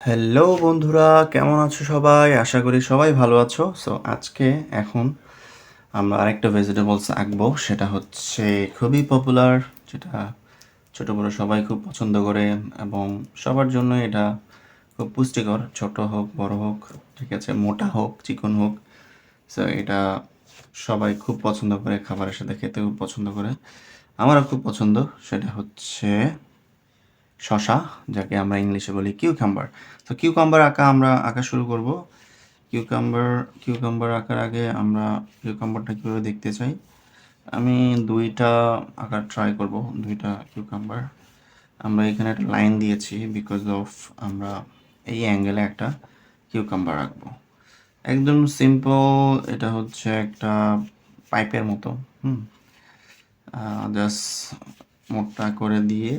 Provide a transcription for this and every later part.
Hello বন্ধুরা, কেমন আছো সবাই? আশা করি সবাই ভালো আছো। সো আজকে এখন আমরা আরেকটা ভেজিটেবলস আঁকবো, সেটা হচ্ছে খুবই পপুলার, যেটা ছোট বড় সবাই খুব পছন্দ করে এবং সবার জন্য এটা খুব পুষ্টিকর। ছোট হোক বড় হোক, ঠিক আছে, মোটা হোক চিকন হোক, সো এটা সবাই খুব পছন্দ করে, খাবারের সাথে খেতে খুব পছন্দ করে। আমারও খুব পছন্দ। সেটা হচ্ছে শশা, যাকে আমরা ইংলিশে বলি কিউকাম্বার। তো কিউকাম্বার আমরা আঁকা শুরু করব। কিউকাম্বার কিউকাম্বার আঁকার আগে আমরা কিউকাম্বারটা কীভাবে দেখতে চাই, আমি দুইটা আঁকার ট্রাই করব। দুইটা কিউকাম্বার আমরা এখানে একটা লাইন দিয়েছি বিকজ অফ আমরা এই অ্যাঙ্গেলে একটা কিউকাম্বার আঁকবো। একদম সিম্পল, এটা হচ্ছে একটা পাইপের মতো। জাস্ট মোটা করে দিয়ে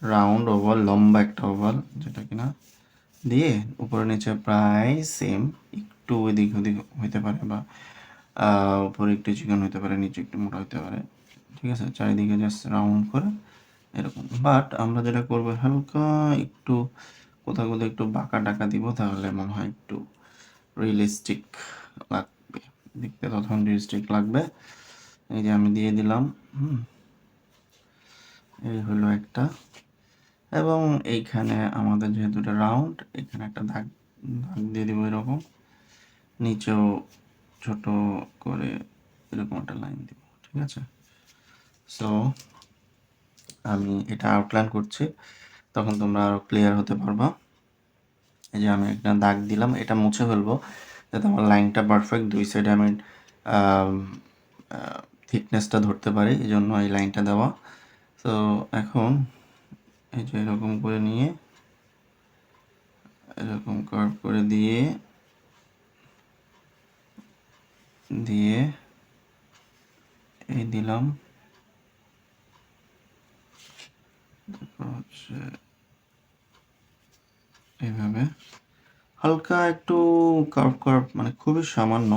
রাউন্ড ওভাল, লম্বা একটা ওভাল, যেটা কিনা দিয়ে উপরে নিচে প্রায় সেম, একটু এদিক ওদিক হইতে পারে, বা উপরে একটু চিকন হইতে পারে, নিচে একটু মোটা হইতে পারে, ঠিক আছে। চারিদিকে জাস্ট রাউন্ড করে এরকম। বাট আমরা যেটা করবো, হালকা একটু কোথাও কোথাও একটু বাঁকা টাকা দিব, তাহলে মনে হয় একটু রিয়েলিস্টিক লাগবে, দেখতে তখন রিয়েলিস্টিক লাগবে। এই যে আমি দিয়ে দিলাম, এই হলো একটা। এবং এইখানে আমাদের যেহেতু এটা রাউন্ড, এখানে একটা দাগ দাগ দিয়ে দিব এরকম, নিচেও ছোট করে এরকম একটা লাইন দিব, ঠিক আছে। সো আমি এটা আউটলাইন করছি, তখন তোমরা আরও ক্লিয়ার হতে পারবা। এই যে আমি একটা দাগ দিলাম, এটা মুছে ফেলবো যাতে আমার লাইনটা পারফেক্ট, দুই সাইডে আমি থিকনেসটা ধরতে পারি, এই জন্য এই লাইনটা দেওয়া। তো এখন এই যে এরকম করে নিয়ে এরকম কার্ভ করে দিয়ে দিয়ে এই দিলাম, তারপর হচ্ছে এইভাবে হালকা একটু কার্ভ কার্ভ, মানে খুবই সামান্য,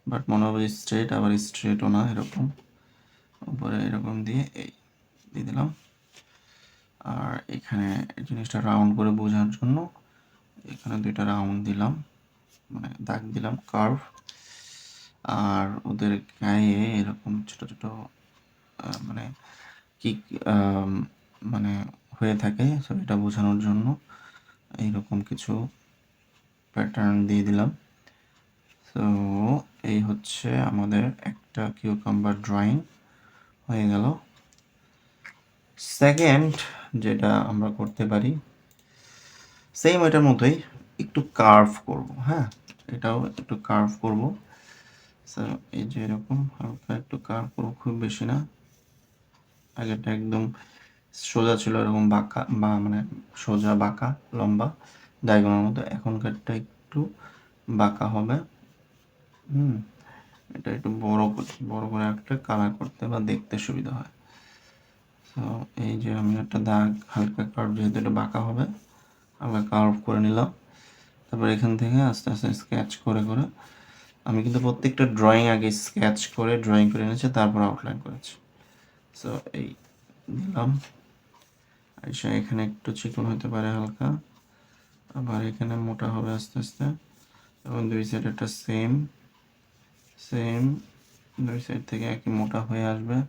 বাট মনে হবে স্ট্রেট, আবার স্ট্রেটও না, এরকম উপরে এরকম দিয়ে এই দিয়ে দিলাম। আর এখানে এই জিনিসটা রাউন্ড করে বোঝার জন্য এখানে দুইটা রাউন্ড দিলাম, মানে দাগ দিলাম কার্ভ। আর ওদের গায়ে এরকম ছোট ছোট মানে কি মানে হয়ে থাকে, সো এটা বোঝানোর জন্য এইরকম কিছু প্যাটার্ন দিয়ে দিলাম। তো এই হচ্ছে আমাদের একটা কিউকাম্বার ড্রয়িং হয়ে গেল। সেকেন্ড যেটা আমরা করতে পারি, সেম এটার মতোই একটু কার্ভ করব। হ্যাঁ, এটাও একটু কার্ভ করব। সো এই যে এরকম হালকা একটু কার্ভ করব, খুব বেশি না। আগেরটা একদম সোজা ছিল, এরকম বাঁকা, বা মানে সোজা বাঁকা লম্বা ডায়াগোনাল মতো। এখনকারটা একটু বাঁকা হবে। এটা একটু বড় করে একটা কালার করতে বা দেখতে সুবিধা হয়। তো এই যে আমি একটা দাগ হালকা কার্ভ, যেহেতু এটা বাঁকা হবে, হালকা কার্ভ করে নিলাম। তারপর এখান থেকে আস্তে আস্তে স্কেচ করে করে, আমি কিন্তু প্রত্যেকটা ড্রয়িং আগে স্কেচ করে ড্রয়িং করে এনেছি, তারপর আউটলাইন করেছি। সো এই দিলাম, আইসা এখানে একটু চিকন হতে পারে হালকা, আবার এখানে মোটা হবে আস্তে আস্তে, এবং দুই সাইড একটা সেম সেম দুই সাইড থেকে একই মোটা হয়ে আসবে।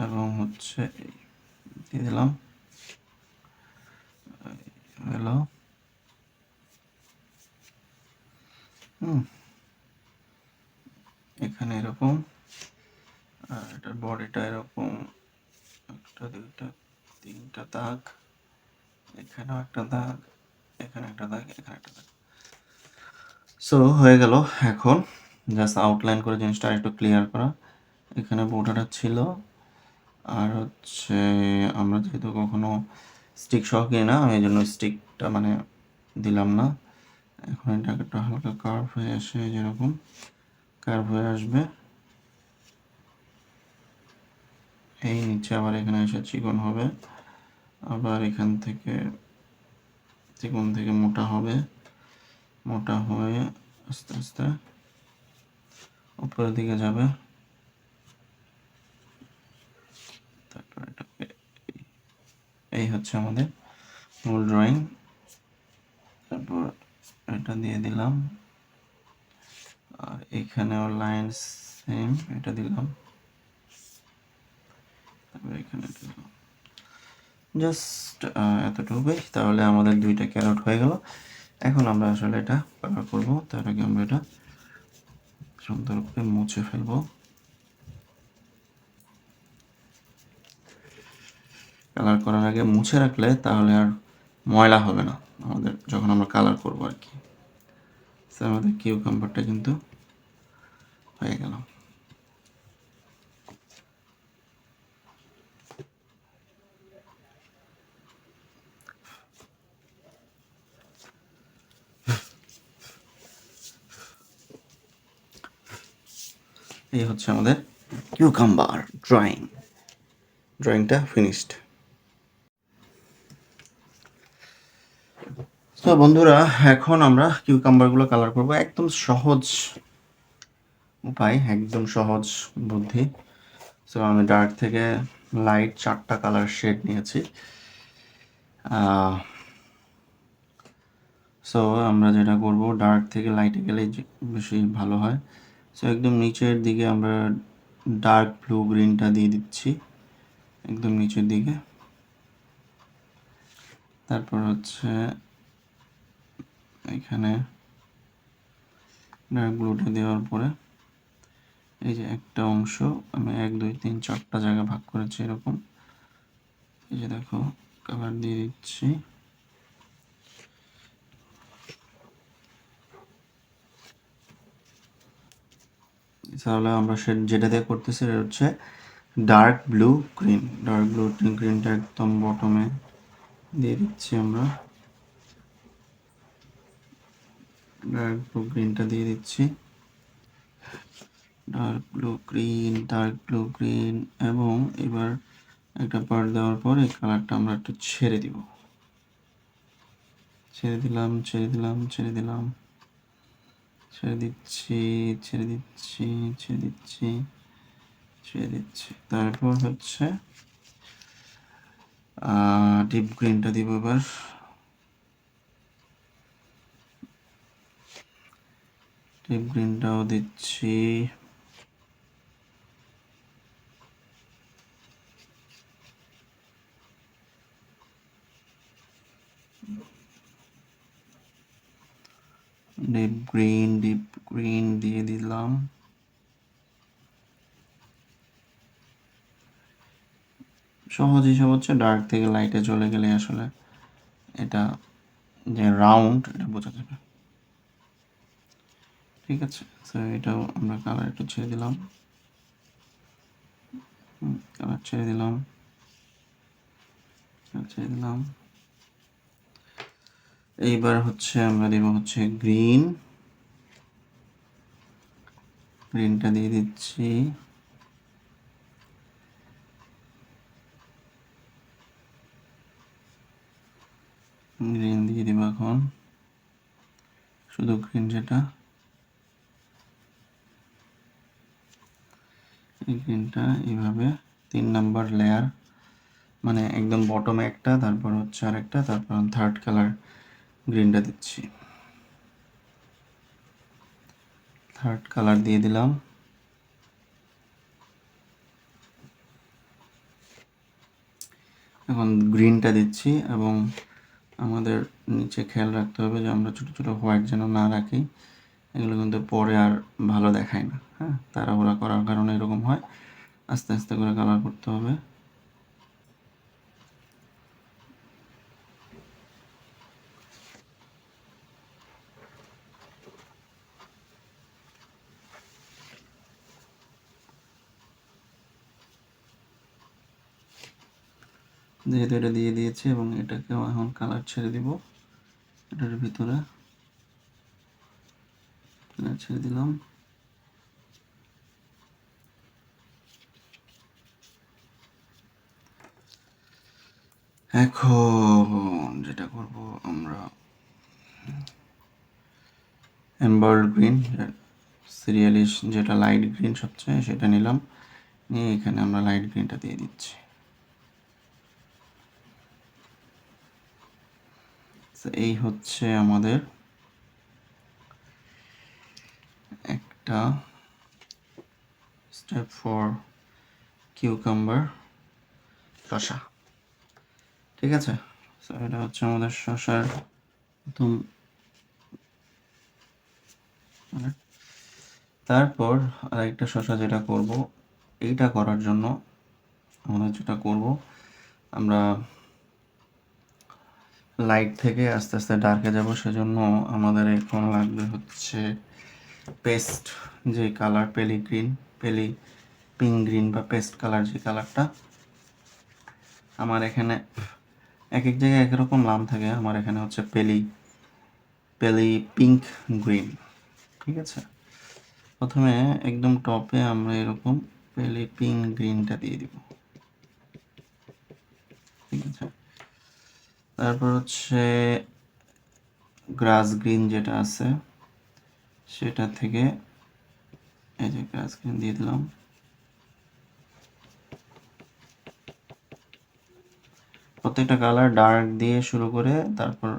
এবং হচ্ছে দিয়ে দিলাম, হ্যালো, এখানে এরকম, আর এটার বডিটা এরকম, একটা দুইটা তিনটা দাগ, এখানেও একটা দাগ, এখানে একটা দাগ, এখানে একটা দাগ। সো হয়ে গেল। এখন জাস্ট আউটলাইন করে জিনিসটা একটু ক্লিয়ার করা। এখানে বোর্ডারটা ছিল, আর হচ্ছে আমরা যেহেতু কখনো স্টিক সহ কিনি না, আমি এই জন্য স্টিকটা মানে দিলাম না। এখন এটা একটু হালকা কার্ভ হয়ে আসে, যেরকম কার্ভ হয়ে আসবে। এই নিচে আবার এখানে এসে চিকন হবে, আবার এখান থেকে চিকন থেকে মোটা হবে, মোটা হয়ে আস্তে আস্তে উপরের দিকে যাবে। তারপর এটাকে, এই হচ্ছে আমাদের মূল ড্রয়িং। তারপর এটা দিয়ে দিলাম, আর এখানেও লাইন সেম, এটা দিলাম, তারপর এখানে দিলাম, জাস্ট এতটুকুই। তাহলে আমাদের দুইটা ক্যারট হয়ে গেল। এখন আমরা আসলে এটা কালার করব, তার আগে আমরা এটা সুন্দর করে মুছে ফেলবো। কালার করার আগে মুছে রাখলে তাহলে আর ময়লা হবে না আমাদের যখন আমরা কালার করবো আর কি। আমাদের কিউকাম্বারটা কিন্তু হয়ে গেল। এই হচ্ছে আমাদের কিউকাম্বার ড্রয়িংটা ফিনিশড। তো বন্ধুরা, এখন আমরা কিউকাম্বারগুলো কালার করব। একদম সহজ উপায়, একদম সহজ বুদ্ধি। সো আমি ডার্ক থেকে লাইট 4টা কালার শেড নিয়েছি। সো আমরা যেটা করব, ডার্ক থেকে লাইটে গেলেই বেশি ভালো হয়। সো একদম নিচের দিকে আমরা ডার্ক ব্লু গ্রিনটা দিয়ে দিচ্ছি, একদম নিচের দিকে। তারপর হচ্ছে এখানে ডার্ক ব্লুটা দেওয়ার পরে এই যে একটা অংশ আমি 1 2 3 4টা জায়গা ভাগ করেছি এরকম। এই যে দেখো, কালার দিয়ে দিচ্ছি। তাহলে আমরা যেটা দিয়ে করতেছি এটা হচ্ছে dark blue green. Dark blue গ্রিনটা একদম বটমে দিয়ে দিচ্ছি আমরা। ডার্ক ব্লু গ্রিনটা দিয়ে দিচ্ছি, ডার্ক ব্লু গ্রিন। এবং এবার একটা পার্ট দেওয়ার পর এই কালারটা আমরা একটু ছেড়ে দিব, ছেড়ে দিলাম, ছেড়ে দিলাম, ছেড়ে দিলাম, ছেড়ে দিচ্ছি, ছেড়ে দিচ্ছি, ছেড়ে দিচ্ছি, ছেড়ে দিচ্ছি। তারপর হচ্ছে ডিপ গ্রিনটা দিব এবার। ডিপ গ্রিনটাও দিচ্ছি। ডিপ গ্রিন দিয়ে দিলাম। সহজ হিসাব হচ্ছে ডার্ক থেকে লাইটে চলে গেলে আসলে এটা যে রাউন্ড এটা বোঝা যাবে। ঠিক আছে, তো এটাও আমরা কালার একটু ছেড়ে দিলাম, কালার ছেড়ে দিলাম, ছেড়ে দিলাম। এইবার হচ্ছে আমরা দেব হচ্ছে গ্রিনটা দিয়ে দিচ্ছি। গ্রিন দিয়ে দিব এখন, শুধু গ্রিন যেটা, এই গ্রিনটা এইভাবে 3 নাম্বার লেয়ার, মানে একদম বটমে একটা, তারপর হচ্ছে আরেকটা, তারপর 3rd কালার গ্রিনটা দিচ্ছি। 3rd কালার দিয়ে দিলাম। এখন গ্রিনটা দিচ্ছি, এবং আমাদের নিচে খেয়াল রাখতে হবে যে আমরা ছোটো ছোটো হোয়াইট যেন না রাখি, এগুলো কিন্তু পরে আর ভালো দেখায় না। হ্যাঁ, তাড়াহুড়া করার কারণে এরকম হয়, আস্তে আস্তে করে কালার করতে হবে। যেহেতু এটা দিয়ে দিয়েছি, এবং এটাকেও এখন কালার ছেড়ে দিব, এটার ভিতরে কালার ছেড়ে দিলাম। এখন যেটা করব, আমরা এমবার্ড গ্রিন, সিরিয়ালিশ যেটা লাইট গ্রিন সবচেয়ে, সেটা নিলাম, নিয়ে এখানে আমরা লাইট গ্রিনটা দিয়ে দিচ্ছি। এই হচ্ছে আমাদের একটা স্টেপ ফর কিউকাম্বার শসা। ঠিক আছে, সো এটা হচ্ছে আমাদের শসার প্রথম। তারপর আরেকটা শসা যেটা করব, এইটা করার জন্য আমরা যেটা করব, আমরা লাইট থেকে আস্তে আস্তে ডার্কে যাব। সেজন্য আমাদের এখন লাগবে হচ্ছে পেস্ট, যে কালার পেলি পিঙ্ক গ্রিন বা পেস্ট কালার, যে কালারটা আমার এখানে এক এক জায়গায় একরকম নাম থাকে, আমার এখানে হচ্ছে পেলি পিঙ্ক গ্রিন। ঠিক আছে, প্রথমে একদম টপে আমরা এরকম পেলি পিঙ্ক গ্রিনটা দিয়ে দিব। ঠিক আছে, তারপর হচ্ছে গ্রাস গ্রিন যেটা আছে সেটা থেকে এই যে গ্রাস গ্রিন দিয়ে দিলাম। প্রত্যেকটা কালার ডার্ক দিয়ে শুরু করে তারপর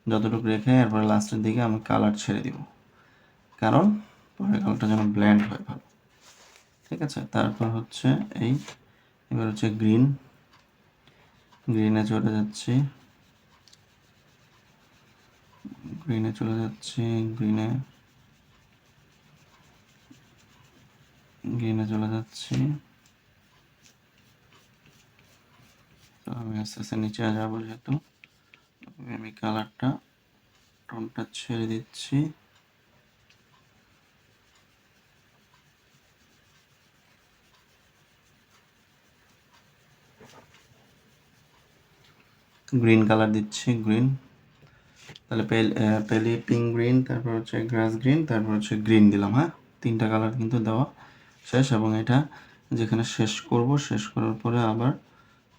যতটুকু রেখে এরপর লাস্টের দিকে আমি কালার ছেড়ে দিব, কারণ পরে কালারটা যেন ব্ল্যান্ড হয় ভালো। ঠিক আছে, তারপর হচ্ছে এবার হচ্ছে গ্রিনে চলে যাচ্ছি, গ্রিনে চলে যাচ্ছি। তো আমি আস্তে আস্তে নিচে যাবো, যেহেতু আমি কালারটা টোনটা ছেড়ে দিচ্ছি। গ্রিন কালার দিচ্ছি, গ্রিন, তাহলে পেলি পিঙ্ক গ্রিন, তারপর হচ্ছে গ্রাস গ্রিন, তারপর হচ্ছে গ্রিন দিলাম। হ্যাঁ, তিনটা কালার কিন্তু দেওয়া শেষ। এবং এটা যেখানে শেষ করার পরে আবার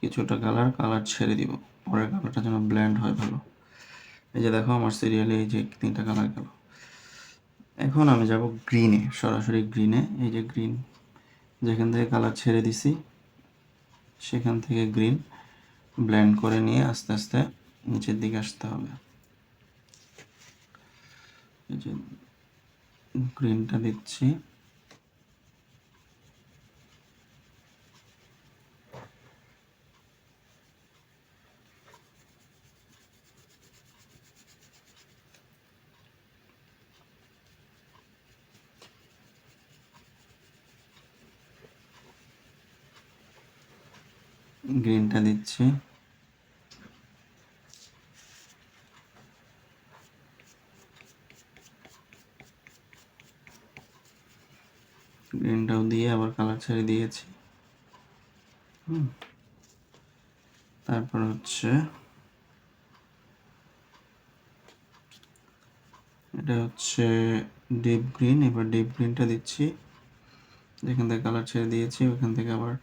কিছুটা কালার ছেড়ে দিব, পরের কালারটা যেন ব্ল্যান্ড হয় ভালো। এই যে দেখো আমার সিরিয়ালে এই যে তিনটা কালার গেল। এখন আমি যাব গ্রিনে, সরাসরি গ্রিনে। এই যে গ্রিন, যেখান থেকে কালার ছেড়ে দিছি সেখান থেকে গ্রিন ব্লেন্ড করে নিয়ে আস্তে আস্তে নিচের দিকে আসতে হবে। এই যে গ্রিনটা দিচ্ছি, গ্রিনটা দিচ্ছি, গ্রিনটাও দিয়ে আবার কালার ছেড়ে দিয়েছি। তারপর হচ্ছে এটা হচ্ছে ডিপ গ্রিন। এবার ডিপ গ্রিনটা দিচ্ছি, যেখান থেকে কালার ছেড়ে দিয়েছি ওখান থেকে আবার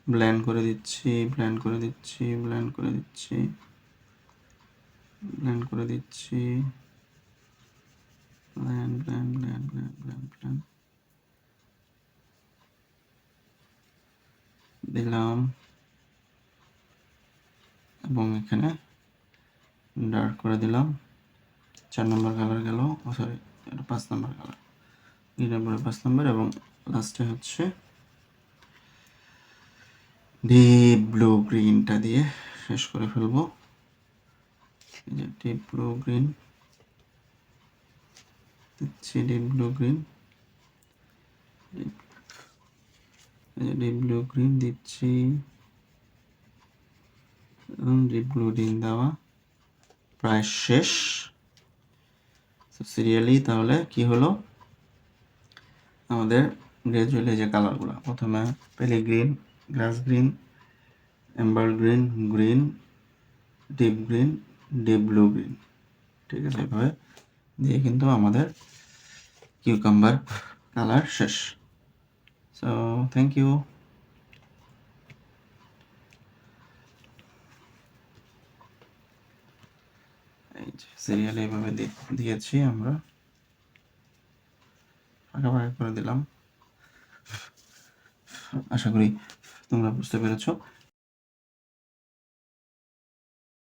ব্লেন্ড করে দিচ্ছি, ব্লেন্ড করে দিচ্ছি, ব্লেন্ড করে দিচ্ছি, ব্লেন্ড করে দিচ্ছি, blend blend blend blend blend blend দিলাম। এবং এখানে ডার্ক করে দিলাম। 4 নম্বর কালার গেল, সরি এটা 5 নম্বর কালার, গ্রিনের পরে 5 নম্বর। এবং লাস্টে হচ্ছে ডিপ ব্লু গ্রিনটা দিয়ে শেষ করে ফেলবো। এই যে ডিপ ব্লু গ্রিন দিচ্ছি, ডিপ ব্লু গ্রিন, এই যে ডিপ ব্লু গ্রিন দিচ্ছি এবং ডিপ ব্লু গ্রিন দেওয়া প্রায় শেষ। সিরিয়ালি তাহলে কি হলো আমাদের গ্রাজুয়ালি যে কালারগুলো, প্রথমে pale green, grass green, amber green, green, deep green, deep blue green. ঠিক আছে, এভাবে দিয়ে কিন্তু আমাদের কিউকাম্বার কালার শেষ। So thank you. এই যে সিরিয়াল এইভাবে দিয়েছি আমরা, ফাঁকা ফাঁকা করে দিলাম। আশা করি তোমরা বুঝতে পেরেছো।